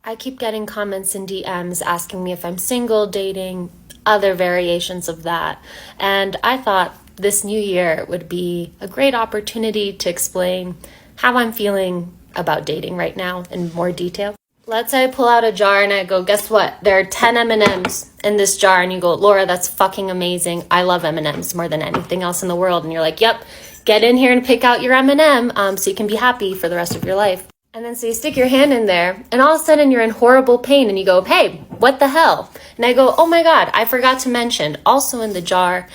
I keep getting comments and DMs asking me if I'm single, dating, other variations of that. And I thought this new year would be a great opportunity to explain how I'm feeling about dating right now in more detail. Let's say I pull out a jar and I go, guess what? There are 10 M&Ms in this jar. And you go, Laura, that's fucking amazing. I love M&Ms more than anything else in the world. And you're like, yep, get in here and pick out your M&M so you can be happy for the rest of your life. And then so you stick your hand in there and all of a sudden you're in horrible pain and you go, hey, what the hell? And I go, oh my God, I forgot to mention, also in the jar,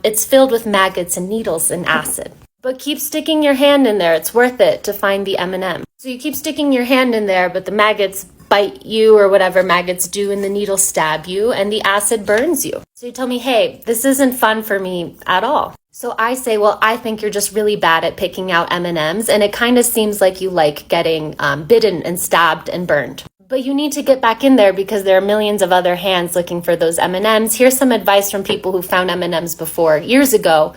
it's filled with maggots and needles and acid. But keep sticking your hand in there. It's worth it to find the M&M. So you keep sticking your hand in there, but the maggots bite you or whatever maggots do and the needles stab you and the acid burns you. So you tell me, hey, this isn't fun for me at all. So I say, well, I think you're just really bad at picking out M&Ms and it kind of seems like you like getting bitten and stabbed and burned. But you need to get back in there because there are millions of other hands looking for those M&Ms. Here's some advice from people who found M&Ms before years ago,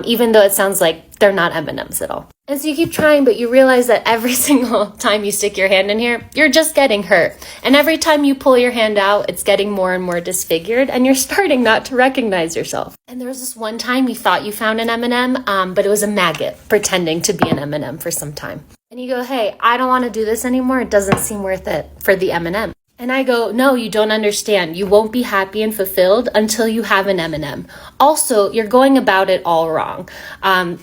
even though it sounds like they're not M&Ms at all. And so you keep trying, but you realize that every single time you stick your hand in here, you're just getting hurt. And every time you pull your hand out, it's getting more and more disfigured, and you're starting not to recognize yourself. And there was this one time you thought you found an M&M, but it was a maggot pretending to be an M&M for some time. And you go, hey, I don't want to do this anymore. It doesn't seem worth it for the M&M. And I go, no, you don't understand. You won't be happy and fulfilled until you have an M&M. Also, you're going about it all wrong.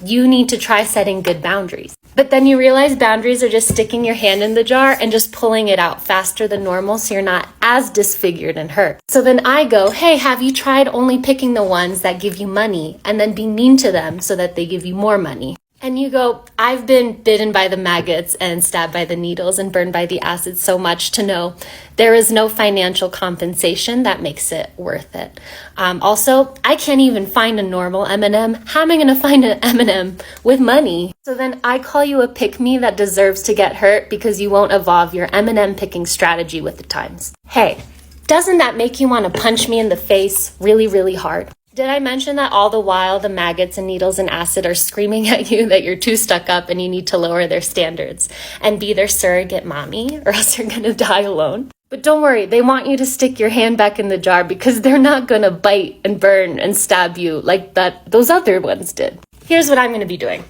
You need to try setting good boundaries. But then you realize boundaries are just sticking your hand in the jar and just pulling it out faster than normal so you're not as disfigured and hurt. So then I go, hey, have you tried only picking the ones that give you money and then being mean to them so that they give you more money? And you go, I've been bitten by the maggots and stabbed by the needles and burned by the acid so much to know there is no financial compensation that makes it worth it. Also, I can't even find a normal M&M. How am I going to find an M&M with money? So then I call you a pick-me that deserves to get hurt because you won't evolve your M&M picking strategy with the times. Hey, doesn't that make you want to punch me in the face really, really hard? Did I mention that all the while the maggots and needles and acid are screaming at you that you're too stuck up and you need to lower their standards and be their surrogate mommy or else you're going to die alone? But don't worry, they want you to stick your hand back in the jar because they're not going to bite and burn and stab you like those other ones did. Here's what I'm going to be doing.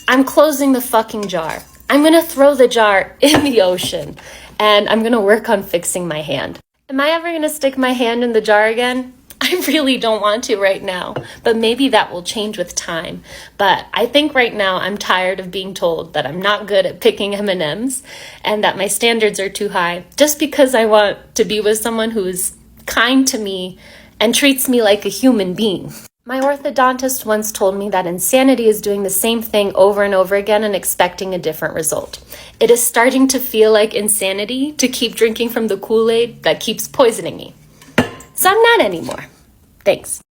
I'm closing the fucking jar. I'm going to throw the jar in the ocean and I'm going to work on fixing my hand. Am I ever going to stick my hand in the jar again? I really don't want to right now, but maybe that will change with time. But I think right now I'm tired of being told that I'm not good at picking M&Ms and that my standards are too high just because I want to be with someone who's kind to me and treats me like a human being. My orthodontist once told me that insanity is doing the same thing over and over again and expecting a different result. It is starting to feel like insanity to keep drinking from the Kool-Aid that keeps poisoning me. So I'm not anymore. Thanks.